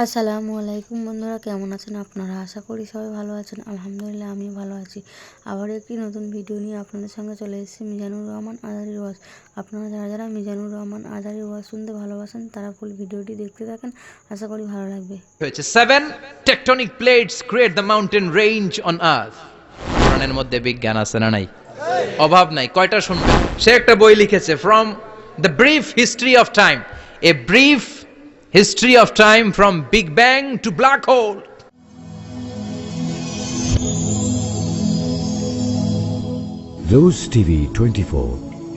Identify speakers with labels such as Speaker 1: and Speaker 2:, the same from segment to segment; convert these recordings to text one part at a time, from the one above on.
Speaker 1: আসসালামু আলাইকুম বন্ধুরা, কেমন আছেন আপনারা? আশা করি সবাই ভালো আছেন। আলহামদুলিল্লাহ আমি ভালো আছি। আবার একটি নতুন ভিডিও নিয়ে আপনাদের সঙ্গে চলে এসেছি মিজানুর রহমান আজারির ওয়াজ। আপনারা যারা যারা মিজানুর রহমান আজারির ওয়াজ শুনতে ভালোবাসেন তারা ফুল ভিডিওটি দেখতে থাকেন, আশা করি ভালো লাগবে।
Speaker 2: হয়েছে 7 tectonic plates create the mountain range on earth। কোরআনের মধ্যে বিজ্ঞান আছে না নাই? অভাব নাই। কয়টা শুনবেন? সে একটা বই লিখেছে from the brief history of time, a brief history of time from big bang to black hole।
Speaker 3: Rose TV 24.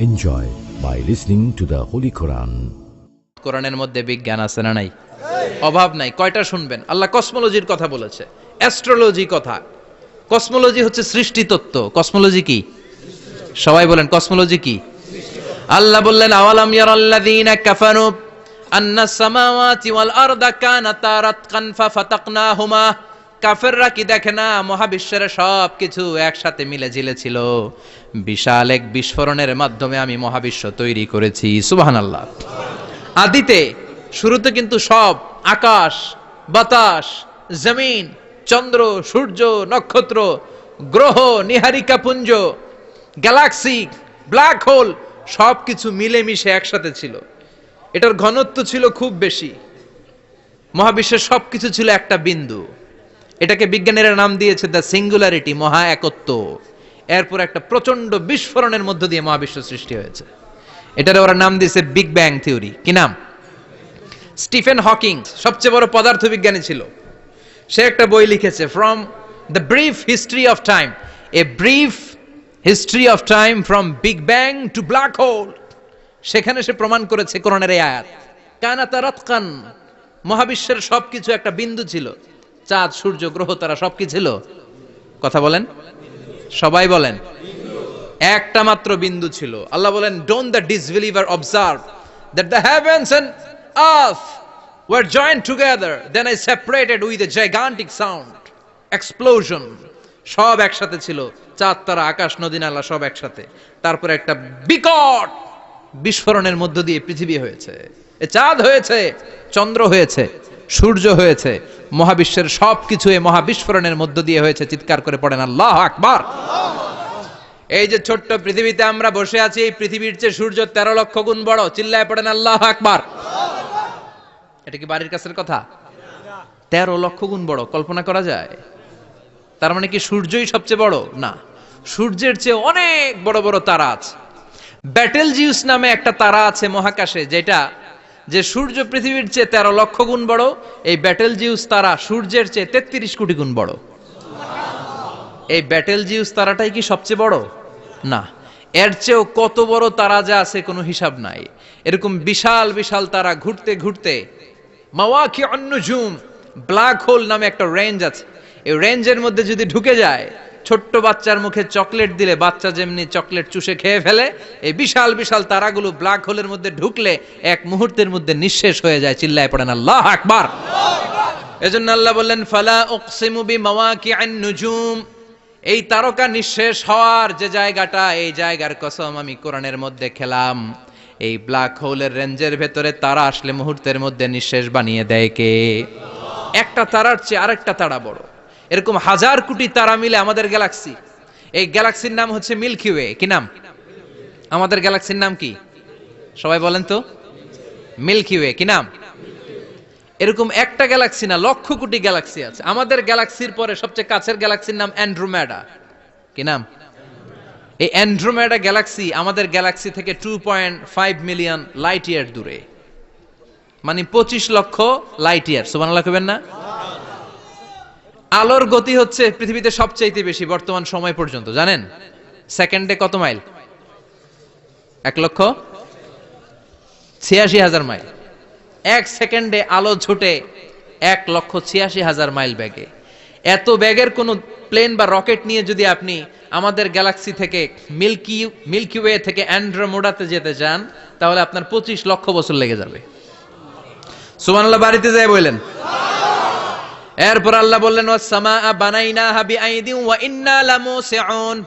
Speaker 3: Enjoy by listening to the Holy Quran.
Speaker 2: কোরআনের মধ্যে বিজ্ঞান আছে না নাই? অভাব নাই। কয়টা শুনবেন? আল্লাহ কসমোলজির কথা বলেছে, অ্যাস্ট্রোলজি কথা। কসমোলজি হচ্ছে সৃষ্টি তত্ত্ব। কসমোলজি কি? সবাই বলেন কসমোলজি কি? আল্লাহ বললেন আওয়ালাম ইয়ারাল্লাযীনা কাফারু আন্নাস সামাওয়াতি ওয়াল আরদা কানাতা রাতকান ফাফাতাকনাহুমা। কাফেররা কি দেখে না মহাবিশ্বের সব কিছু একসাথে মিলে ঝিলে ছিল, বিশাল এক বিস্ফোরণের মাধ্যমে আমি মহাবিশ্ব তৈরি করেছি। সুবহানাল্লাহ। আদিতে শুরুতে কিন্তু সব আকাশ, বাতাস, জমিন, চন্দ্র, সূর্য, নক্ষত্র, গ্রহ, নীহারিকা পুঞ্জ, গ্যালাক্সি, ব্ল্যাক হোল সবকিছু মিলেমিশে একসাথে ছিল। এটার ঘনত্ব ছিল খুব বেশি। মহাবিশ্বের সবকিছু ছিল একটা বিন্দু। এটাকে বিজ্ঞানীরা নাম দিয়েছে দ্য সিঙ্গুলারিটি, মহা একত্ব। এরপর একটা প্রচন্ড বিস্ফোরণের মধ্য দিয়ে মহাবিশ্ব সৃষ্টি হয়েছে। এটারে ওরা নাম দিয়েছে বিগ ব্যাং থিওরি। কি নাম? স্টিফেন হকিং সবচেয়ে বড় পদার্থবিজ্ঞানী ছিল। সে একটা বই লিখেছে from the brief history of time, a brief history of time from big bang two black hole. সেখানে সে প্রমাণ করেছে কোরআনের এই আয়াত, কানাতা রাতকান, মহাবিশ্বের সবকিছু একটা বিন্দু ছিল। চাঁদ, সূর্য, গ্রহ, তারা সব কি ছিল? কথা বলেন, সবাই বলেন। একটা মাত্র বিন্দু ছিল। আল্লাহ বলেন don't the disbeliever observe that the heavens and earth were joined together, then I separated with a gigantic sound, explosion। সব একসাথে ছিল, চাঁদ, তারা, আকাশ, নদী, নালা সব একসাথে। তারপরে একটা বিকট বিস্ফোরণের মধ্য দিয়ে পৃথিবী হয়েছে, এ চাঁদ হয়েছে, চন্দ্র হয়েছে, সূর্য হয়েছে, মহাবিশ্বের সবকিছু এই মহাবিস্ফোরণের মধ্য দিয়ে হয়েছে। চিৎকার করে পড়েন আল্লাহু আকবার। এই যে ছোট্ট পৃথিবীতে আমরা বসে আছি, এই পৃথিবীর চেয়ে সূর্য 13 লক্ষ গুণ বড়। চিল্লায় পড়েন আল্লাহু আকবার। এটা কি বাড়ির কাছের কথা? 13 লক্ষ গুণ বড়, কল্পনা করা যায়? তার মানে কি সূর্যই সবচেয়ে বড়? না, সূর্যের চেয়ে অনেক বড় বড় তারা আছে। ব্যাটেল জিউস নামে একটা তারা আছে মহাকাশে, যেটা যে সূর্য পৃথিবীর চেয়ে 13 লক্ষ গুণ বড়। এই ব্যাটেল জিউস তারা সূর্যের চেয়ে 33 কোটি গুণ বড়। এই ব্যাটেল জিউস তারাটাই কি সবচেয়ে বড়? না, এর চেয়েও কত বড় তারা যা আছে কোনো হিসাব নাই। এরকম বিশাল বিশাল তারা ঘুরতে ঘুরতে মাওয়াকিউন নুজুম, ব্ল্যাক হোল নামে একটা রেঞ্জ আছে। এই রেঞ্জের মধ্যে যদি ঢুকে যায়, ছোট্ট বাচ্চার মুখে চকলেট দিলে বাচ্চা যেমনি চকলেট চুষে খেয়ে ফেলে, এই বিশাল বিশাল তারাগুলো ব্ল্যাক হোলের মধ্যে ঢুকলে এক মুহূর্তের মধ্যে নিঃশেষ হয়ে যায়। চিল্লায় পড়েন আল্লাহু আকবার। এজন্য আল্লাহ বললেন ফালা উকসিমু বিমাওয়াকিউন নুজুম, এই তারকা নিঃশেষ হওয়ার যে জায়গাটা, এই জায়গার কসম আমি কোরআনের মধ্যে খেলাম। এই ব্ল্যাক হোলের রেঞ্জের ভেতরে তারা আসলে মুহূর্তের মধ্যে নিঃশেষ বানিয়ে দেয় কে? একটা তারার চেয়ে আরেকটা তারা বড়। এরকম হাজার কোটি তারা মিলে আমাদের গ্যালাক্সি। এই গ্যালাক্সির নাম হচ্ছে মিল্কি ওয়ে। কি নাম? আমাদের গ্যালাক্সির নাম কি? সবাই বলেন তো। Milky way. কি নাম? এরকম একটা গ্যালাক্সি না, লক্ষ কোটি গ্যালাক্সি আছে। আমাদের গ্যালাক্সির পরে সবচেয়ে কাছের গ্যালাক্সির নাম অ্যান্ড্রোমেডা। কি নাম? এই অ্যান্ড্রোমেডা গ্যালাক্সি আমাদের গ্যালাক্সি থেকে 2.5 মিলিয়ন লাইট ইয়ার দূরে, মানে 25 লক্ষ লাইট ইয়ার। সুবহানাল্লাহ কইবেন না? আলোর গতি হচ্ছে পৃথিবীতে সবচাইতে বেশি বর্তমান সময় পর্যন্ত, জানেন? সেকেন্ডে কত মাইল? 1,86,000 মাইল। এক সেকেন্ডে আলো ছুটে 1,86,000 মাইল বেগে। এত বেগের কোন প্লেন বা রকেট নিয়ে যদি আপনি আমাদের গ্যালাক্সি থেকে মিল্কি ওয়ে থেকে অ্যান্ড্রোমেডাতে যেতে চান, তাহলে আপনার 25 লক্ষ বছর লেগে যাবে। সুবহানাল্লাহ বাড়িতে যায় বললেন। এরপর আল্লাহ বললেন ওয়াস সামাআ বানাইনাহা বিআইদিন ওয়া ইন্না লামুসিউন,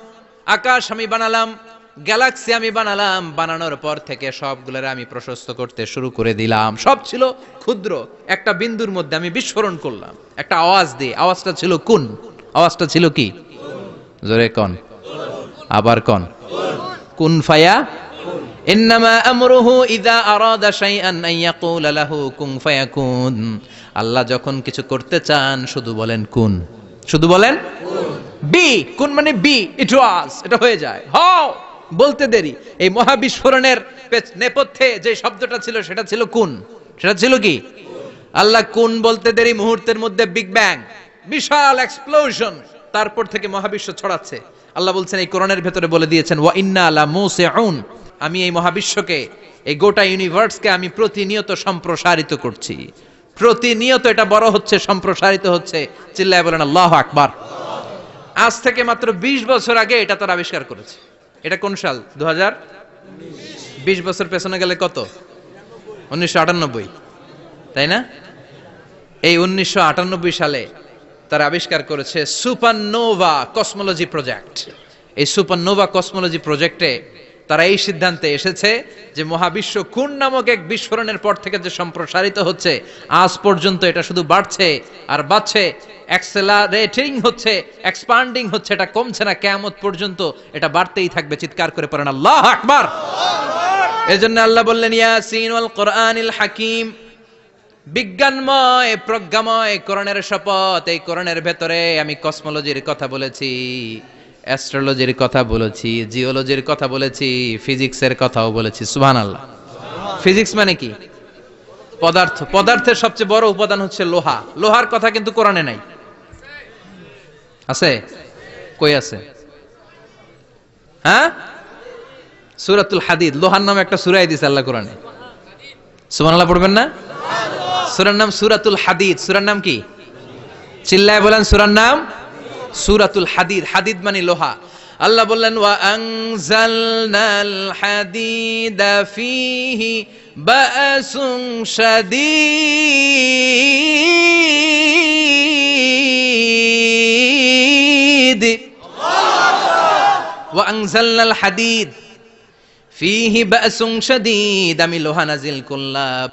Speaker 2: আকাশ আমি বানালাম গ্যালাক্সি আমি বানালাম, বানানোর পর থেকে সবগুলোর আমি প্রশস্ত করতে শুরু করে দিলাম। সব ছিল ক্ষুদ্র, একটা বিন্দুর মধ্যে আমি বিস্ফোরণ করলাম একটা আওয়াজ দিয়ে। আওয়াজটা ছিল কুন। আওয়াজটা ছিল কি? জোরে কন, আবার কন। কুন ফায়া ইন্নামা আমরুহু ইযা আরাদা শাইআন আন ইয়াকুলা লাহু কুন ফায়াকুন। আল্লাহ যখন কিছু করতে চান শুধু বলেন কুন, শুধু বলেন বি। কুন মানে বি, ইট ওয়াজ, এটা হয়ে যায়। হাও বলতে দেরি। এই মহাবিস্ফোরণের নেপথ্যে যে শব্দটা ছিল সেটা ছিল কুন। সেটা ছিল কি? আল্লাহ কুন বলতে দেরি, মুহূর্তের মধ্যে বিগ ব্যাং, বিশাল এক্সপ্লোশন, তারপর থেকে মহাবিশ্ব ছড়াচ্ছে। আল্লাহ বলছেন এই কোরআনের ভেতরে বলে দিয়েছেন ওয়া ইন্না লা মুসিউন, আমি এই মহাবিশ্বকে, এই গোটা ইউনিভার্সকে আমি প্রতিনিয়ত সম্প্রসারিত করছি। প্রতিনিয়ত এটা বড় হচ্ছে, সম্প্রসারিত হচ্ছে। চিল্লায় বলেন আল্লাহু আকবার। আজ থেকে মাত্র 20 বছর আগে এটা তারা আবিষ্কার করেছে। এটা কোন সাল? 2000। 20 বছর পেছনে গেলে কত? 1998, তাই না? এই 1998 সালে তারা আবিষ্কার করেছে সুপারনোভা কসমোলজি প্রজেক্ট। এই সুপারনোভা কসমোলজি প্রজেক্টে তারা এই সিদ্ধান্তে এসেছে যে মহাবিশ্ব কুন নামক এক বিস্ফোরণের পর থেকে যে সম্প্রসারিত হচ্ছে, আজ পর্যন্ত এটা শুধু বাড়ছে আর বাড়ছে, অ্যাক্সেলারেটিং হচ্ছে, এক্সপান্ডিং হচ্ছে, এটা কমছে না। কিয়ামত পর্যন্ত এটা বাড়তেই থাকবে। চিৎকার করে পড়েন আল্লাহু আকবার। এজন্য আল্লাহ বললেন ইয়াসিন ওয়াল কোরআনিল হাকিম, বিজ্ঞানময় প্রজ্ঞাময় কোরআনের শপথ। এই কোরআনের ভেতরে আমি কসমোলজির কথা বলেছি, অ্যাস্ট্রোলজির কথা বলেছি, জিওলজির কথা বলেছি, ফিজিক্সের কথাও বলেছি। সুবহানাল্লাহ। ফিজিক্স মানে কি? পদার্থ। পদার্থের সবচেয়ে বড় উপাদান হচ্ছে লোহা। লোহার কথা কিন্তু কোরআনে নাই। আছে? কই আছে? হ্যাঁ, সূরাতুল হাদিদ, লোহার নামে একটা সূরাই দিয়েছে আল্লাহ কোরআনে। সুবহানাল্লাহ পড়বেন না? সূরার নাম সূরাতুল হাদিদ। সূরার নাম কি? চিল্লায় বলেন, সূরার নাম সূরাতুল হাদিদ। হাদিদ মানে লোহা। আল্লাহ বললেন ওয়া আনজালনাল হাদিদা ফীহি বা'সুন শাদীদ। ওয়া আনজালনাল হাদিদ ফীহি বা'সুন শাদীদ, আমি লোহা নাজিল করলাম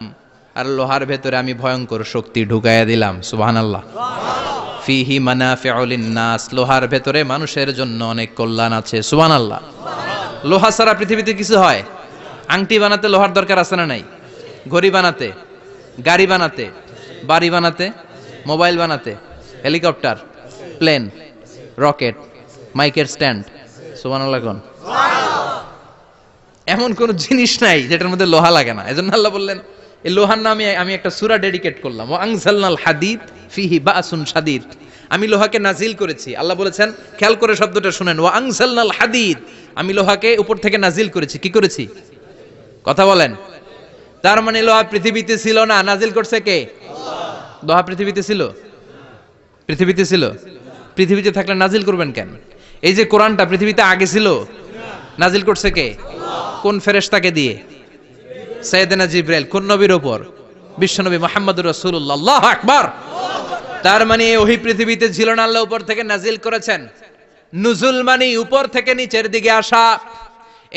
Speaker 2: আর লোহার ভেতরে আমি ভয়ঙ্কর শক্তি ঢুকাইয়া দিলাম। সুবহানাল্লাহ। ফিহি মানাফিউ লিন-নাস, লোহার ভেতরে মানুষের জন্য অনেক কল্যাণ আছে। সুবহানাল্লাহ। লোহা ছাড়া পৃথিবীতে কিছু হয়? আংটি বানাতে লোহার দরকার আছে না নাই? ঘড়ি বানাতে, গাড়ি বানাতে, বাড়ি বানাতে, মোবাইল বানাতে, হেলিকপ্টার, প্লেন, রকেট, মাইকের স্ট্যান্ড। সুবহানাল্লাহ কোন? এমন কোন জিনিস নাই যেটার মধ্যে লোহা লাগে না। এজন্য আল্লাহ বললেন এই লোহার নামে আমি একটা সূরা ডেডিকেট করলাম, ওয়া আনজালনাল হাদিদ ফিহি বা'সুন শাদীদ। আমি লোহাকে নাজিল করেছি। আল্লাহ বলেছেন, খেয়াল করে শব্দটা শুনেন, ওয়া আনজালনাল হাদিদ, আমি লোহাকে উপর থেকে নাজিল করেছি। কি করেছি? কথা বলেন। তার মানে লোহা পৃথিবীতে ছিল না, নাজিল করছে কে? আল্লাহ। লোহা পৃথিবীতে ছিল? পৃথিবীতে ছিল। পৃথিবীতে থাকলে নাজিল করবেন কেন? এই যে কোরআনটা পৃথিবীতে আগে ছিল, নাজিল করছে কে? আল্লাহ। কোন ফেরেশতাকে দিয়ে? সাইয়েদনা জিবরাইল। কোন নবীর উপর? বিশ্বনবী মুহাম্মদুর রাসূলুল্লাহ। আল্লাহু আকবার। তার মানে ওহী পৃথিবীতে ছিল না, আল্লাহ উপর থেকে নাজিল করেছেন। নুজুল মানে উপর থেকে নিচের দিকে আসা।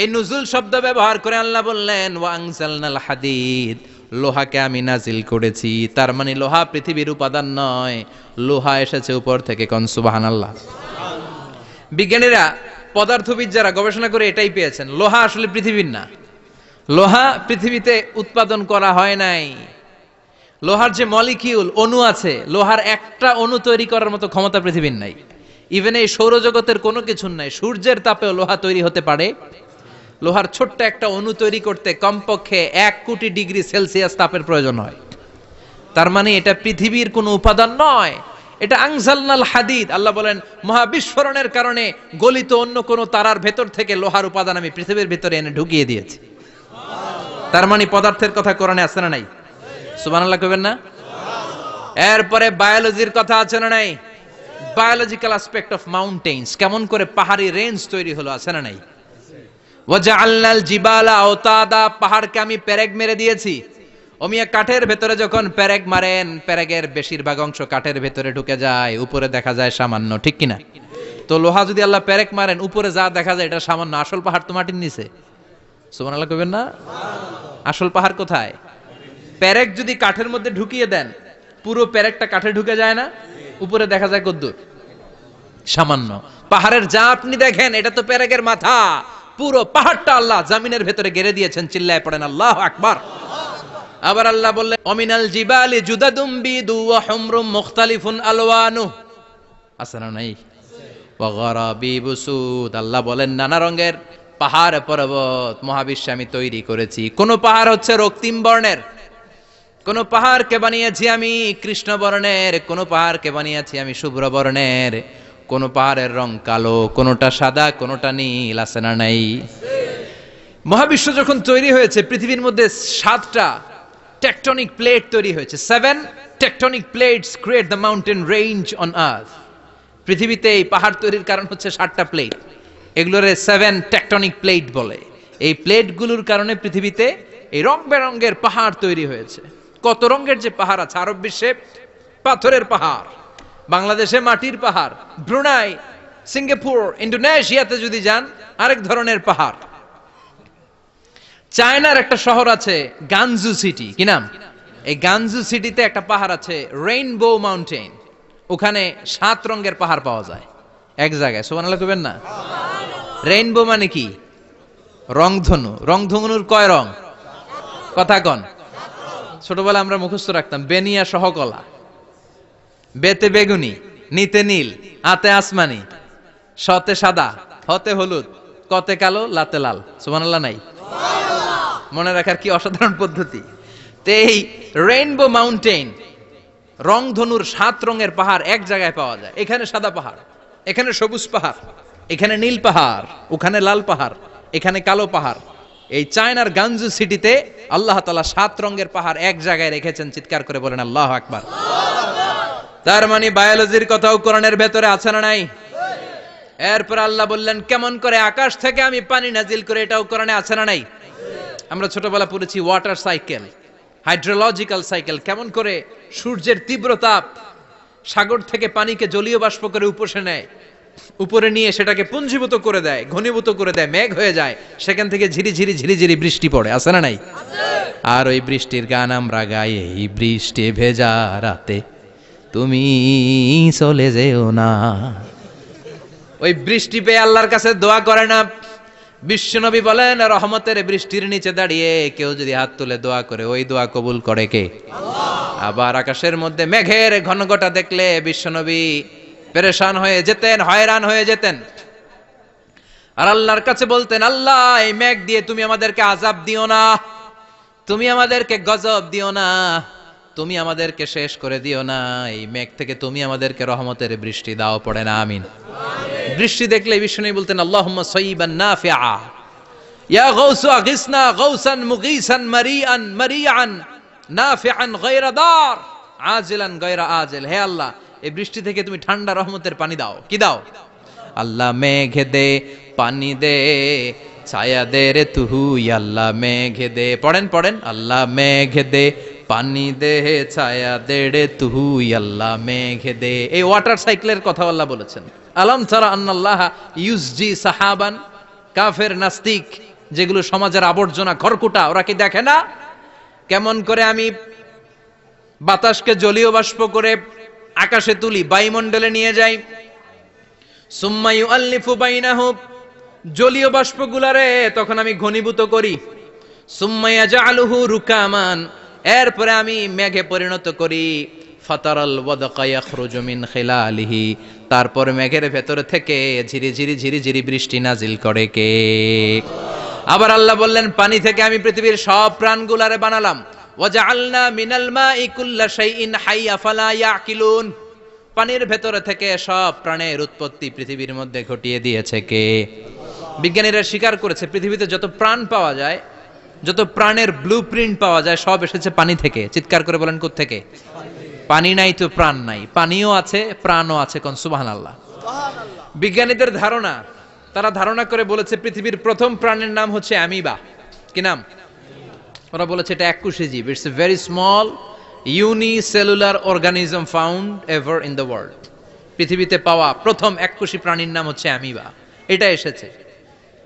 Speaker 2: এই নুজুল শব্দ ব্যবহার করে আল্লাহ বললেন ওয়া আনজালনাল হাদিদ, লোহাকে আমি নাজিল করেছি। তার মানে লোহা পৃথিবীর উপাদান নয়, লোহা এসেছে উপর থেকে। কোন সুবহানাল্লাহ। বিজ্ঞানীরা, পদার্থবিদ যারা গবেষণা করে এটাই পেয়েছেন, লোহা আসলে পৃথিবীর না। লোহা পৃথিবীতে উৎপাদন করা হয় নাই। লোহার যে মলিকিউল, অণু আছে, লোহার একটা অণু তৈরি করার মতো ক্ষমতা পৃথিবীর নাই। ইভেন এই সৌরজগতের কোনো কিছু নাই। সূর্যের তাপেও লোহা তৈরি হতে পারে। লোহার ছোট্ট একটা অণু তৈরি করতে কমপক্ষে 1 কোটি ডিগ্রি সেলসিয়াস তাপের প্রয়োজন হয়। তার মানে এটা পৃথিবীর কোনো উপাদান নয়, এটা আনজালনাল হাদিদ। আল্লাহ বলেন মহাবিস্ফোরণের কারণে গলিত অন্য কোনো তারার ভেতর থেকে লোহার উপাদান আমি পৃথিবীর ভিতরে এনে ঢুকিয়ে দিয়েছি। তার মানে পদার্থের কথা কোরআনে আছে না নাই? সুবহানাল্লাহ কইবেন না? এরপরে বায়োলজির কথা আছে না নাই? বায়োলজিক্যাল অ্যাসপেক্ট অফ মাউন্টেইনস, কেমন করে পাহাড়ি রেঞ্জ তৈরি হলো, আছে না নাই? ওয়াজআলনাল জিবালা আওতাদা, পাহাড়কে আমি পেরেক মেরে দিয়েছি। ওমিয়া কাঠের ভেতরে যখন পেরেক মারেন, পেরেকের বেশিরভাগ অংশ কাঠের ভেতরে ঢুকে যায়, উপরে দেখা যায় সামান্য, ঠিক কিনা? তো লোহা যদি আল্লাহ পেরেক মারেন, উপরে যা দেখা যায় এটা সামান্য, আসল পাহাড় তো মাটির নিচে। সুবহানাল্লাহ কইবেন না? আসল পাহাড় কোথায়? পেরেক যদি কাঠের মধ্যে ঢুকিয়ে দেন, পুরো পেরেকটা কাঠে ঢুকে যায় না? উপরে দেখা যায় কদ্দুর? সামান্য। পাহাড়ের যা আপনি দেখেন এটা তো পেরেকের মাথা, পুরো পাহাড়টা আল্লাহ জামিনের ভেতরে গেড়ে দিয়েছেন। চিল্লায় পড়েন আল্লাহু আকবার। আবার আল্লাহ বললেন অমিনাল জিবালি জুদাদুম বিদু ওয়া হুমরুম মুখতালিফুন আলওয়ানু, আছে না নাই? ওয়া গারাবিবু সুদ, আল্লাহ বলেন নানা রঙের পাহাড় পর্বত মহাবিশ্বে আমি তৈরি করেছি। কোন পাহাড় হচ্ছে রক্তিম বর্ণের, কোন পাহাড়কে বানিয়েছি আমি কৃষ্ণ বর্ণের, কোন পাহাড়কে বানিয়েছি আমি শুভ্র বর্ণের, কোন পাহাড়ের রং কালো, কোনটা সাদা, কোনটা নীল, আছে না নাই? মহাবিশ্ব যখন তৈরি হয়েছে, পৃথিবীর মধ্যে 7টা টেকটনিক প্লেট তৈরি হয়েছে। 7 tectonic plates create the mountain range on earth. পৃথিবীতে এই পাহাড় তৈরির কারণ হচ্ছে 7টা প্লেট, এগুলোরে 7 টেকটনিক প্লেট বলে। এই প্লেটগুলোর কারণে পৃথিবীতে এই রং বেরঙের পাহাড় তৈরি হয়েছে। কত রঙের যে পাহাড় আছে, আরব বিশ্বে পাথরের পাহাড়, বাংলাদেশে মাটির পাহাড়, ব্রুনাই, সিঙ্গাপুর, ইন্দোনেশিয়াতে যদি যান আরেক ধরনের পাহাড়। চায়নার একটা শহর আছে গানজু সিটি, কি নাম? এই গানজু সিটিতে একটা পাহাড় আছে রেইনবো মাউন্টেন, ওখানে 7 রঙের পাহাড় পাওয়া যায় এক জায়গায়। সুবহানাল্লাহ কইবেন না? রেইনবো মানে কি? রংধনু। রংধনুর কয় রং? কথা কন। ছোটবেলা আমরা মুখস্থ রাখতাম বেনিয়া সহকলা, বেতে বেগুনি, নিতে নীল, আতে আসমানি, শতে সাদা, হতে হলুদ, কতে কালো, লাতে লাল। সুবহানাল্লাহ নাই? মনে রাখার কি অসাধারণ পদ্ধতি। তো এই রেইনবো মাউন্টেন, রংধনুর 7 রঙের পাহাড় এক জায়গায় পাওয়া যায়। এখানে সাদা পাহাড়, এখানে সবুজ পাহাড়, এখানে নীল পাহাড়, ওখানে লাল পাহাড়, এখানে কালো পাহাড়। এই চায়নার গানজু সিটিতে আল্লাহ তাআলা 7 রঙের পাহাড় এক জায়গায় রেখেছেন। চিৎকার করে বলেন আল্লাহু আকবার। তার মানে বায়োলজির কথাও কোরআনের ভেতরে আছে না নাই? এরপর আল্লাহ বললেন কেমন করে আকাশ থেকে আমি পানি নাজিল করে, এটাও কোরআনে আছে না নাই? আমরা ছোটবেলা পড়েছি ওয়াটার সাইকেল, হাইড্রোলজিক্যাল সাইকেল, কেমন করে সূর্যের তীব্র তাপ সাগর থেকে পানিকে জলীয় বাষ্প করে উপসে নেয়, উপরে নিয়ে সেটাকে পুঞ্জীভূত করে দেয়, ঘনীভূত করে দেয়, মেঘ হয়ে যায়, সেখান থেকে ঝিরিঝিরি ঝিরিঝিরি বৃষ্টি পড়ে, আছে না নাই? আর ওই বৃষ্টির গান আমরা গাই, এই বৃষ্টি ভেজা রাতে তুমি চলে যেও না। ওই বৃষ্টি পেয়ে আল্লাহর কাছে দোয়া করে না। বিশ্বনবী বলেন রহমতের বৃষ্টির নিচে দাঁড়িয়ে কেউ যদি হাত তুলে দোয়া করে, ওই দোয়া কবুল করে কে? আবার আকাশের মধ্যে মেঘের ঘনঘটা দেখলে বিশ্বনবী পেরেশান হয়ে যেতেন, হয়রান হয়ে যেতেন, আর আল্লাহর কাছে বলতেন আল্লাহ এই মেঘ দিয়ে তুমি আমাদেরকে আযাব দিও না, তুমি আমাদেরকে গজব দিও না, তুমি আমাদেরকে শেষ করে দিও না, এই মেঘ থেকে তুমি আমাদেরকে রহমতের বৃষ্টি দাও। পড়ে না আমিন। বৃষ্টি দেখলে বিশ্বনবী বলতেন আল্লাহুম্মা সাইয়িবান নাফিআ, ইয়া গাউসু আগিসনা গাউসান মুগীসান মারিআন মারিআন নাফিআন গায়রা দার আজিলান গায়রা আজিল। হে আল্লাহ এই বৃষ্টি থেকে তুমি ঠান্ডা রহমতের পানি দাও। কি দাও? আল্লাহ মেঘে দে পানি দে, ছায়া দে রে তুহু, আল্লাহ মেঘে দে। পড়েন পড়েন, আল্লাহ মেঘে দে পানি দে, ছায়া দে রে তুহু, আল্লাহ মেঘে দে। এই ওয়াটার সাইকেলের কথা আল্লাহ বলেছেন। আলম তারা আন্নাল্লাহ ইউসজি সাহাবান, কাফের নাস্তিক যেগুলো সমাজের আবর্জনা খড়কুটা, ওরা কি দেখে না কেমন করে আমি বাতাসকে জলীয় বাষ্প করে আকাশে তুলি, বায়ুমণ্ডলে নিয়ে যাই, সুম্মা ইউআল্লিফু বাইনাহু, জলীয় বাষ্পগুলারে তখন আমি ঘনীভূত করি, সুম্মা ইয়াজআলুহু রুকামান, এরপরে আমি মেঘে পরিণত করি, ফাতারাল ওয়াদকা ইয়াখরুজু মিন খিলালিহি, তারপর মেঘের ভেতর থেকে ঝিরিঝিরি ঝিরিঝিরি বৃষ্টি নাজিল করে কে? আবার আল্লাহ বললেন পানি থেকে আমি পৃথিবীর সব প্রাণগুলারে বানালাম, ওয়াজআলনা মিনাল মাই কুল্লা শাইইন হাইয়া ফালা ইয়াকিলুন, পানির ভেতর থেকে সব প্রাণের উৎপত্তি পৃথিবীর মধ্যে ঘটিয়ে দিয়েছে কে? বিজ্ঞানীরা স্বীকার করেছে পৃথিবীতে যত প্রাণ পাওয়া যায়, যত প্রাণের ব্লুপ্রিন্ট পাওয়া যায় সব এসেছে পানি থেকে। চিৎকার করে বলেন কোথা থেকে? পানি নাই তো প্রাণ নাই, পানিও আছে প্রাণও আছে। কোন সুবহানাল্লাহ। বিজ্ঞানীদের ধারণা, তারা ধারণা করে বলেছে পৃথিবীর প্রথম প্রাণের নাম হচ্ছে অ্যামিবা। কি নাম? ওরা বলেছে এটা এককোষী জীব, it's a very small unicellular organism found ever in the world. পৃথিবীতে পাওয়া প্রথম এককোষী প্রাণীর নাম হচ্ছে অ্যামিবা। এটা এসেছে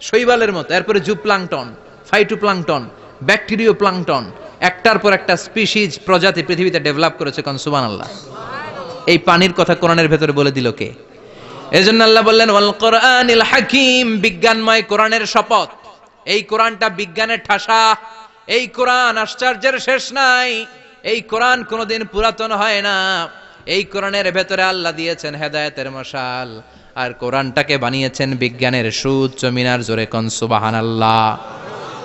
Speaker 2: শৈবালের মতো, এরপরে জুপ্লাংটন, ফাইটোপ্লাংটন, ব্যাকটেরিও প্লাংটন, একটার পর একটা স্পিসিজ প্রজাতি পৃথিবীতে ডেভেলপ করেছে। কোন সুবহানাল্লাহ। এই পানির কথা কোরআনের ভেতরে বলে দিল কে? এজন্য আল্লাহ বললেন ওয়াল কোরআনিল হাকিম, বিজ্ঞানময় কোরআনের শপথ। এই কোরআনটা বিজ্ঞানের ঠাসা, এই কোরআন আশ্চর্যের শেষ নাই, এই কোরআন কোনোদিন পুরাতন হয় না। এই কোরআনের ভেতরে আল্লাহ দিয়েছেন হেদায়েতের মশাল, আর কোরআনটাকে বানিয়েছেন বিজ্ঞানের সুউচ্চ মিনার। জোরে কোন সুবহানাল্লাহ।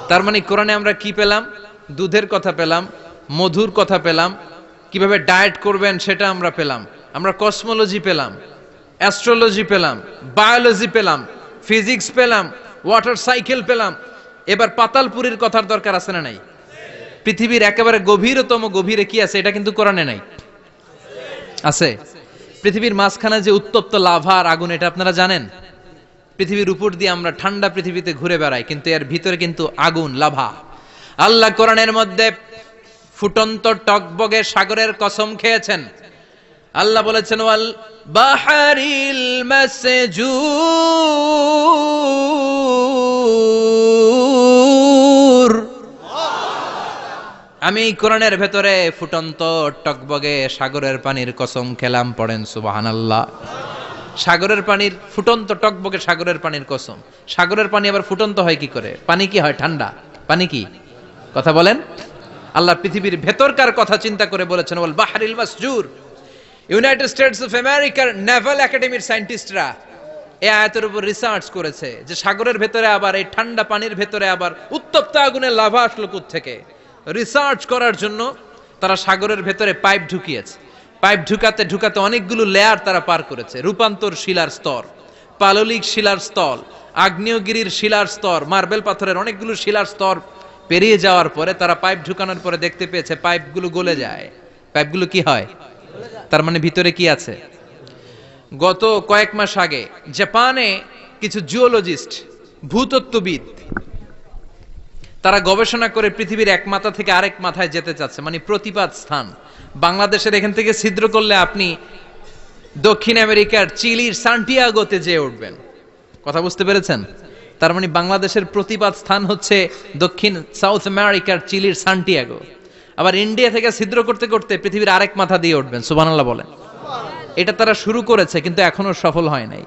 Speaker 2: তার মানে কোরআনে আমরা কি পেলাম? দুধের কথা পেলাম, মধুর কথা পেলাম, কিভাবে ডায়েট করবেন সেটা আমরা পেলাম, আমরা কসমোলজি পেলাম, অ্যাস্ট্রোলজি পেলাম, বায়োলজি পেলাম, ফিজিক্স পেলাম, ওয়াটার সাইকেল পেলাম। এবার পাতালপুরীর কথার দরকার আছে না নাই? পৃথিবীর একেবারে গভীরতম গভীরে কি আছে? এটা কিন্তু কোরআনে নাই, আছে। পৃথিবীর মাঝখানে যে উত্তপ্ত লাভা আর আগুন, এটা আপনারা জানেন? পৃথিবীর উপর দিয়ে আমরা ঠান্ডা পৃথিবীতে ঘুরে বেড়াই, কিন্তু এর ভিতরে কিন্তু আগুন, লাভা। আল্লাহ কোরআনের মধ্যে ফুটন্ত টকবগে সাগরের কসম খেয়েছেন। আল্লাহ বলেছেন ওয়াল বাহারিল মাসজুর, আমি কোরআনের ভেতরে ফুটন্ত টকবগে সাগরের পানির কসম খেলাম। পড়েন সুবহানাল্লাহ। সাগরের পানির ফুটন্ত টকবগে সাগরের পানির কসম। সাগরের পানি আবার ফুটন্ত হয় কি করে? পানি কি হয় ঠান্ডা? পানি কি? কথা বলেন। আল্লাহ পৃথিবীর ভেতরকার কথা চিন্তা করে বলেছেন ওয়াল বাহরিল মাসজুর। ইউনাইটেড স্টেটস অফ আমেরিকার নেভাল একাডেমির সায়েন্টিস্টরা এই আয়াতের উপর রিসার্চ করেছে যে সাগরের ভেতরে আবার এই ঠান্ডা পানির ভেতরে আবার উত্তপ্ত আগুনের লাভা আসলো কোত্থেকে। রিসার্চ করার জন্য তারা সাগরের ভেতরে পাইপ ঢুকিয়েছে। পাইপ ঢুকাতে ঢুকাতে অনেকগুলো লেয়ার তারা পার করেছে। রূপান্তর শিলার স্তর, পাললিক শিলার স্তর, আগ্নেয়গিরির শিলার স্তর, মার্বেল পাথরের অনেকগুলো শিলার স্তর পেরিয়ে যাওয়ার পরে তারা পাইপ ঢুকানোর পরে দেখতে পেয়েছে পাইপগুলো গলে যায়। পাইপগুলো কি হয়? তার মানে ভিতরে কি আছে? গত কয়েক মাস আগে জাপানে কিছু জিওলজিস্ট, ভূতত্ত্ববিদ, তারা গবেষণা করে পৃথিবীর এক মাথা থেকে আরেক মাথায় যেতে চাচ্ছে, মানে প্রতিপাদ স্থান। বাংলাদেশের এখান থেকে ছিদ্র করলে আপনি দক্ষিণ আমেরিকার চিলির সান্টিয়াগোতে যেয়ে উঠবেন। কথা বুঝতে পেরেছেন? তার মানে বাংলাদেশের প্রতিপাদ স্থান হচ্ছে দক্ষিণ সাউথ আমেরিকার চিলির সান্টিয়াগো। আবার ইন্ডিয়া থেকে ছিদ্র করতে করতে পৃথিবীর আরেক মাথা দিয়ে উঠবেন। সুবহানাল্লাহ বলেন। এটা তারা শুরু করেছে কিন্তু এখনো সফল হয় নাই।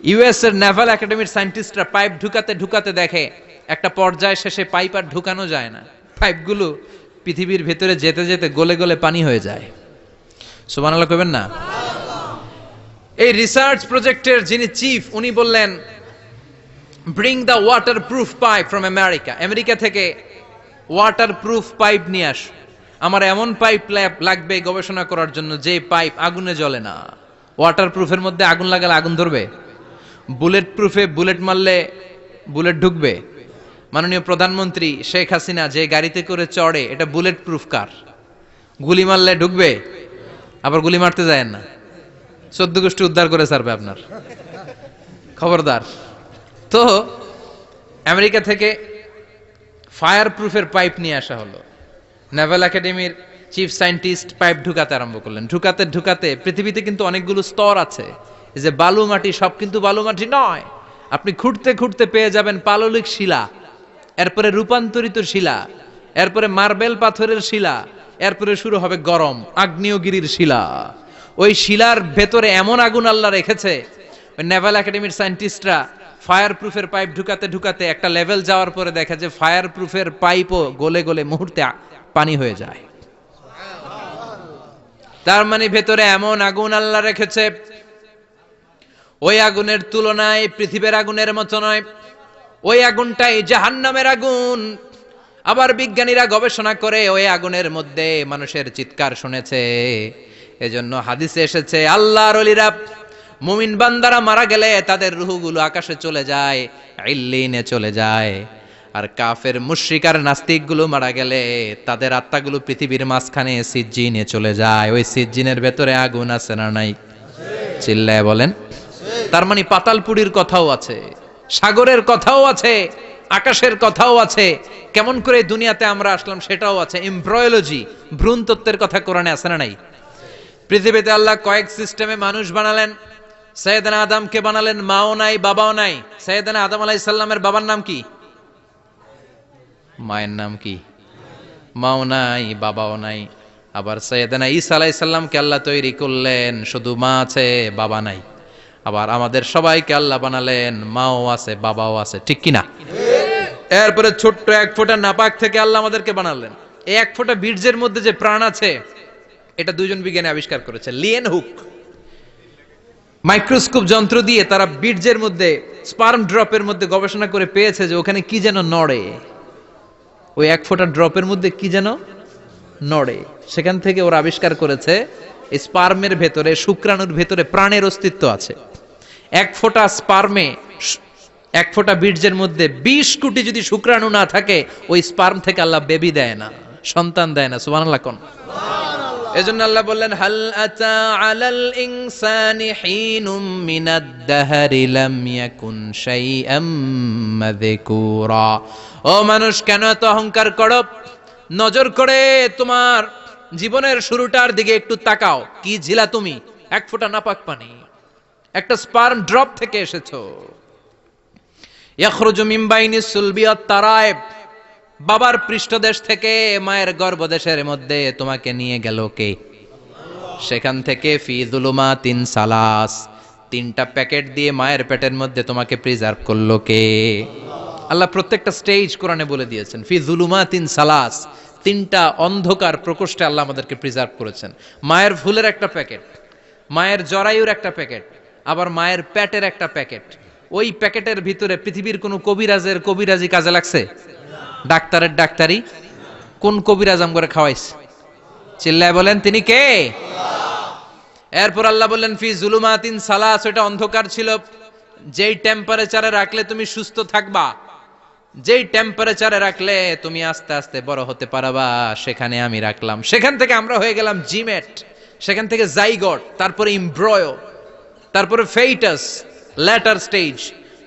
Speaker 2: ইউএস এর নেভাল একাডেমির সায়েন্টিস্টরা পাইপ ঢুকাতে ঢুকাতে দেখে একটা পর্যায় শেষে পাইপ আর ঢুকানো যায় না, পাইপগুলো পৃথিবীর ভেতরে যেতে যেতে গলে গলে পানি হয়ে যায়। সুবহানাল্লাহ কইবেন না? এই রিসার্চ প্রজেক্টের যিনি চিফ, উনি বললেন bring the water proof pipe from America. America থেকে ওয়াটার প্রুফ পাইপ নিয়ে আস। আমার এমন পাইপ লাগবে গবেষণা করার জন্য যে পাইপ আগুনে জ্বলে না। ওয়াটার প্রুফের মধ্যে আগুন লাগালে আগুন ধরবে? বুলেট প্রুফে বুলেট মারলে বুলেট ঢুকবে? মাননীয় প্রধানমন্ত্রী শেখ হাসিনা যে গাড়িতে করে চড়ে, এটা বুলেট প্রুফ কার? গুলি মারলে ঢুকবে? আবার গুলি মারতে যায় না, 14 গোষ্ঠী উদ্ধার করে ছাড়বে আপনার, খবরদার। তো আমেরিকা থেকে ফায়ার প্রুফের পাইপ নিয়ে আসা হলো। নেভাল একাডেমির চিফ সায়েন্টিস্ট পাইপ ঢুকাতে আরম্ভ করলেন। ঢুকাতে ঢুকাতে পৃথিবীতে কিন্তু অনেকগুলো স্তর আছে। এই যে বালু মাটি, সব কিন্তু বালু মাটি নয়। আপনি খুঁড়তে খুঁড়তে পেয়ে যাবেন পাললিক শিলা, এরপরে রূপান্তরিত শিলা, এরপরে মার্বেল পাথরের শিলা, এরপরে শুরু হবে গরম আগ্নেয়গিরির শিলা। ওই শিলার ভেতরে এমন আগুন আল্লাহ রেখেছে, ওই নেভাল একাডেমির সায়েন্টিস্টরা ফায়ার প্রুফের পাইপ ঢুকাতে ঢুকাতে একটা লেভেল যাওয়ার পরে দেখে যে ফায়ার প্রুফের পাইপও গলে গলে মুহূর্তে পানি হয়ে যায়। তার মানে ভেতরে এমন আগুন আল্লাহ রেখেছে, ওই আগুনের তুলনায় পৃথিবীর আগুনের মতো নয়। ওই আগুনটাই জাহান্নামের আগুন। আবার বিজ্ঞানীরা গবেষণা করে ওই আগুনের মধ্যে মানুষের চিৎকার শুনেছে। এজন্য হাদিসে এসেছে আল্লাহর ওলিরা, মুমিন বান্দারা মারা গেলে তাদের রূহগুলো আকাশে চলে যায়, ইল্লিনে চলে যায়। আর কাফের মুশরিক আর নাস্তিকগুলো মারা গেলে তাদের আত্মাগুলো পৃথিবীর মাঝখানে সিজ্জিনে চলে যায়। ওই সিজ্জিনের ভেতরে আগুন আছে না নাই? চিল্লায় বলেন। তার মানে পাতালপুরীর কথাও আছে, সাগরের কথাও আছে, আকাশের কথাও আছে। কেমন করে দুনিয়াতে আমরা আসলাম সেটাও আছে। এমব্রয়োলজি, ভ্রূণ তত্ত্বের কথা কোরআনে আছে না নাই? পৃথিবীতে আল্লাহ কয়েক সিস্টেমে মানুষ বানালেন। সৈয়দনা আদমকে বানালেন, মাও নাই বাবাও নাই। সৈয়দনা আদম আলাইহিস সালামের বাবার নাম কি? মায়ের নাম কি? মাও নাই বাবাও নাই। আবার সৈয়দনা ঈসা আলাইহিস সালামকে আল্লাহ তৈরি করলেন, শুধু মা আছে বাবা নাই। আবার আমাদের সবাইকে আল্লাহ বানালেন, মাও আছে বাবাও আছে, ঠিক কি না? এরপরে ছোট্ট এক ফোঁটা নাপাক থেকে আল্লাহ আমাদেরকে বানালেন। এই এক ফোঁটা বীর্যের মধ্যে যে প্রাণ আছে, এটা দুইজন বিজ্ঞানী আবিষ্কার করেছে। লিয়েন হুক মাইক্রোস্কোপ যন্ত্র দিয়ে তারা বীর্যের মধ্যে, স্পার্ম ড্রপের মধ্যে গবেষণা করে পেয়েছে যে ওখানে কি যেন নড়ে, ওই এক ফোঁটা ড্রপের মধ্যে কি যেন নড়ে। সেখান থেকে ওরা আবিষ্কার করেছে এই স্পার্মের ভেতরে, শুক্রাণুর ভেতরে প্রাণের অস্তিত্ব আছে। এক ফোঁটা স্পার্মে, এক ফোঁটা বীর্যের মধ্যে 20 কোটি যদি শুক্রাণু না থাকে, ওই স্পার্ম থেকে আল্লাহ বেবি দেয় না, সন্তান দেয় না। সুবহানাল্লাহ কোন? এজন্য আল্লাহ বললেন, হাল আতা আলাল ইনসানি হিনুম মিনাদ দাহরি লাম ইয়াকুন শাইআম মাযকুরা। ও মানুষ, কেন এত অহংকার করো? নজর করে তোমার জীবনের শুরুটার দিকে একটু তাকাও। কি ছিলা তুমি? এক ফোঁটা নাপাক পানি, একটা স্পার্ম ড্রপ থেকে এসেছো। ইয়াখরুজু মিন বাইনিস সুলবি ওয়াত তারায়েব, বাবার পৃষ্ঠদেশ থেকে মায়ের গর্ভদেশের মধ্যে তোমাকে নিয়ে গেল কে? সেখান থেকে ফি যুলুমাতিন সালাস, 3টা প্যাকেট দিয়ে মায়ের পেটের মধ্যে তোমাকে প্রিজার্ভ করলো কে? আল্লাহ প্রত্যেকটা স্টেজ কোরআনে বলে দিয়েছেন। ফি যুলুমাতিন সালাস, 3টা অন্ধকার প্রকোষ্ঠে আল্লাহ আমাদেরকে প্রিজার্ভ করেছেন। মায়ের ফুলের একটা প্যাকেট, মায়ের জরায়ুর একটা প্যাকেট, আবার মায়ের পেটের একটা প্যাকেট। ওই প্যাকেটের ভিতরে পৃথিবীর কোন কবিরাজের কবিরাজি কাজে লাগছে? ডাক্তারের ডাক্তারি? কোন কবিরাজ আমগরে খাওয়াইছে? চিল্লায় বলেন, তিনি কে? এরপর আল্লাহ বললেন ফি যুলুমাতিন সালাস, ওটা অন্ধকার ছিল। যেই টেম্পারেচারে রাখলে তুমি সুস্থ থাকবা, যেই টেম্পারেচারে রাখলে তুমি আস্তে আস্তে বড় হতে পারবা, সেখানে আমি রাখলাম। সেখান থেকে আমরা হয়ে গেলাম জিমেট, সেখান থেকে জাইগট, তারপরে ইমব্রয়ো, তারপরে ফেইটাস, ল্যাটার স্টেজ।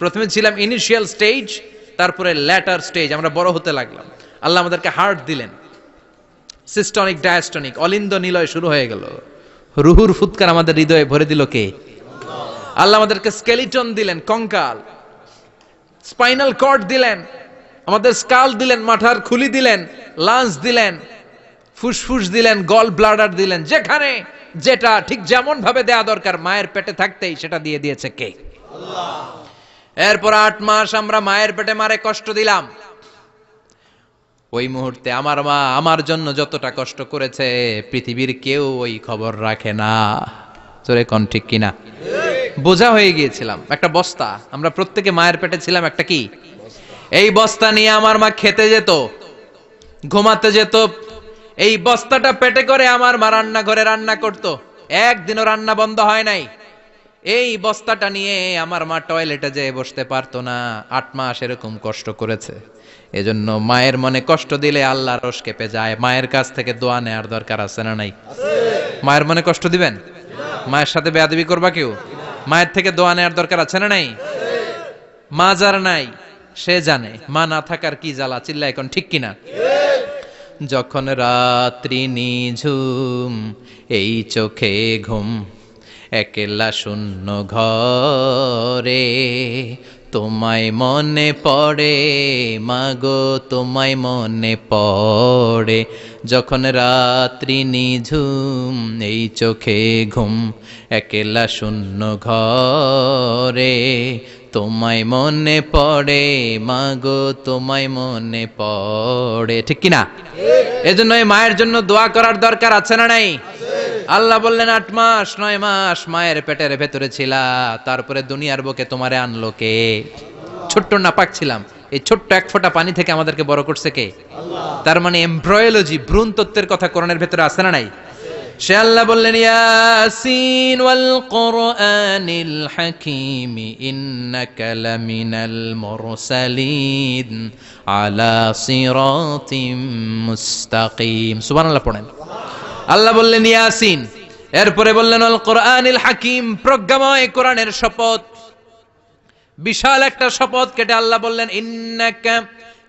Speaker 2: প্রথমে ছিলাম ইনিশিয়াল স্টেজ, তারপরে ল্যাটার স্টেজ, আমরা বড় হতে লাগলাম। আল্লাহ আমাদেরকে হার্ট দিলেন, সিস্টনিক ডায়াস্টনিক, অলিন্দ নিলয় শুরু হয়ে গেল। রুহুর ফুৎকার আমাদের হৃদয়ে ভরে দিল কে? আল্লাহ আমাদেরকে স্কেলিটন দিলেন, কঙ্কাল, স্পাইনাল কর্ড দিলেন, আমাদের স্কাল দিলেন, মাথার খুলি দিলেন, লাঞ্চ দিলেন, ফুসফুস দিলেন, গল ব্লাডার দিলেন। যেখানে যেটা ঠিক যেমন ভাবে দেয়া দরকার মায়ের পেটে থাকতেই সেটা দিয়ে দিয়েছে কে? আল্লাহ। এরপর 8 মাস আমরা মায়ের পেটে মারে কষ্ট দিলাম। ওই মুহূর্তে আমার মা আমার জন্য যতটা কষ্ট করেছে, পৃথিবীর কেউ ওই খবর রাখে না। জোরে কোন ঠিক কিনা? বোঝা হয়ে গিয়েছিলাম, একটা বস্তা। আমরা প্রত্যেকে মায়ের পেটে ছিলাম একটা কি? এই বস্তা নিয়ে আমার মা খেতে যেত, ঘুমাতে যেত। এই বস্তাটা পেটে করে আমার মা রান্নাঘরে রান্না করত, একদিনও রান্না বন্ধ হয় নাই। এই বস্তাটা নিয়ে আমার মা টয়লেটে যেয়ে বসতে পারতো না। 8 মাস এরকম কষ্ট করেছে। এজন্য মায়ের মনে কষ্ট দিলে আল্লাহ রোষ কেঁপে যায়। মায়ের কাছ থেকে দোয়া নেওয়ার দরকার আছে না নাই? মায়ের মনে কষ্ট দিবেন? মায়ের সাথে বেয়াদবি করবা কেউ? মায়ের থেকে দোয়া নেওয়ার দরকার আছে না নাই? মা যার নাই সে জানে মা না থাকার কি জ্বালা। চিল্লা এখন ঠিক কিনা? যখন রাত্রি নিঝুম, এই চোখে ঘুম, একলা শূন্য ঘরে, তোমায় মনে পড়ে মাগো, তোমায় মনে পড়ে। যখন রাত্রি নিঝুম, এই চোখে ঘুম, একলা শূন্য ঘরে, তোমায় মনে পড়ে মাগো, তোমায় মনে পড়ে। ঠিক কিনা? এজন্য এই মায়ের জন্য দোয়া করার দরকার আছে না নাই? আল্লাহ বললেন 8 মাস 9 মাস মায়ের পেটের ভেতরে ছিলা, তারপরে দুনিয়ার বুকে তোমারে আনলো কে? ছোট্ট নাপাক ছিলাম, এই ছোট্ট এক ফোঁটা পানি থেকে আমাদেরকে বড় করছে কে? আল্লাহ। তার মানে এমব্রয়োলজি, ভ্রূণ তত্ত্বের কথা কোরআনের ভেতরে আছে না নাই? সে আল্লাহ বললেন ইয়াসিন ওয়াল কোরআনিল হাকীম ইন্নাকা লামিনাল মুরসালিন আলা সিরাতিম মুস্তাকিম। সুবহানাল্লাহ পড়েন। আল্লাহ বললেন ইয়াসিন, এরপরে বললেন আল কোরআনিল হাকীম, প্রজ্ঞাময় কোরআনের শপথ। বিশাল একটা শপথ কেটে আল্লাহ বললেন ইন্নাকা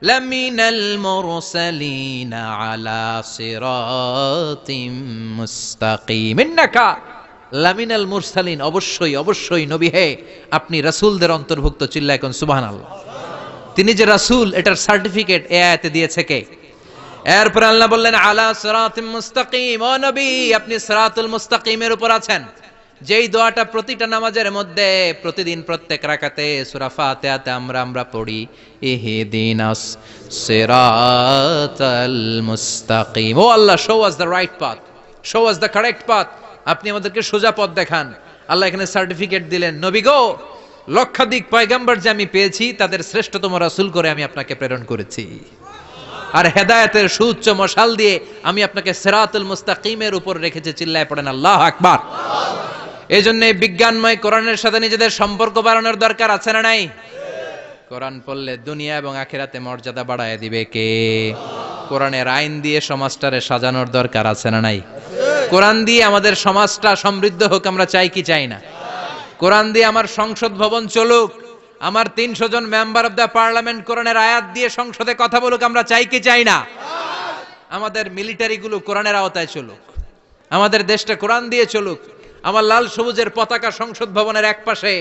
Speaker 2: লামিনাল মুরসালিন আলা সিরাতিম মুস্তাকিম। ইন্নাকা, লামিনাল মুরসালিন, অবশ্যই অবশ্যই নবী হে আপনি রাসূলদের অন্তর্ভুক্ত। চিল্লায় কোন সুবহানাল্লাহ। তিনি যে রাসূল এটার সার্টিফিকেট এই আয়াতে দিয়েছে কে? এরপর আল্লাহ বললেন আলা সিরাতিম মুস্তাকিম, ও নবী আপনি সিরাতুল মুস্তাকিমের উপর আছেন। যেই দোয়াটা প্রতিটা নামাজের মধ্যে প্রতিদিন প্রত্যেক রাকাতে সূরা ফাতিহাতে আমরা পড়ি, ইহদিনাস সিরাতাল মুস্তাকিম, ও আল্লাহ show us the right path, show us the correct path, আপনি আমাদেরকে সোজা পথ দেখান। আল্লাহ এখানে সার্টিফিকেট দিলেন, নবী গো লক্ষাধিক পয়গম্বর যে আমি পেয়েছি তাদের শ্রেষ্ঠতম রাসূল করে আমি আপনাকে প্রেরণ করেছি, আর হেদায়েতের সুউচ্চ মশাল দিয়ে আমি আপনাকে সিরাতুল মুস্তাকিমের উপর রেখেছি। চিল্লায় পড়েন আল্লাহু আকবার। এই জন্য বিজ্ঞানময় কোরআনের সাথে নিজেদের সম্পর্ক বাড়ানোর দরকার আছে না নাই? কোরআন পড়লে দুনিয়া এবং আখিরাতে মর্যাদা বাড়ায় দিবে কে? কোরআনের আইন দিয়ে সমাজটারে সাজানোর দরকার আছে না নাই? কোরআন দিয়ে আমাদের সমাজটা সমৃদ্ধ হোক আমরা চাই কি চাই না? কোরআন দিয়ে আমার সংসদ ভবন চলুক, আমার 300 জন মেম্বার অফ দ্য পার্লামেন্ট কোরআনের আয়াত দিয়ে সংসদে কথা বলুক আমরা চাই কি চাই না? আমাদের মিলিটারি গুলো কোরআনের আওতায় চলুক, আমাদের দেশটা কোরআন দিয়ে চলুক, আমার লাল সবুজের পতাকা সংসদ ভবনের এক পাশে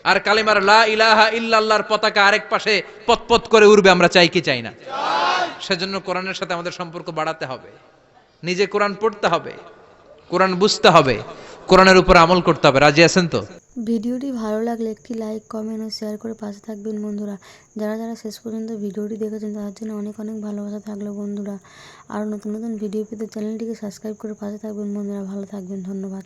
Speaker 2: আর কালিমার লা ইলাহা ইল্লাল্লাহর পতাকা আরেক পাশে পতপত করে উড়বে আমরা চাই কি চাই না? সেজন্য কোরআনের সাথে আমাদের সম্পর্ক বাড়াতে হবে, নিজে কোরআন পড়তে হবে, কোরআন বুঝতে হবে, কোরআনের উপর আমল করতে হবে। রাজি আছেন তো?
Speaker 1: ভিডিওটি ভালো লাগলে একটি লাইক, কমেন্ট ও শেয়ার করে পাশে থাকবেন বন্ধুরা। যারা যারা শেষ পর্যন্ত ভিডিওটি দেখেছেন তাদের জন্য অনেক অনেক ভালোবাসা থাকলো বন্ধুরা। আর নতুন নতুন ভিডিও পেতে চ্যানেলটিকে সাবস্ক্রাইব করে পাশে থাকবেন বন্ধুরা। ভালো থাকবেন, ধন্যবাদ।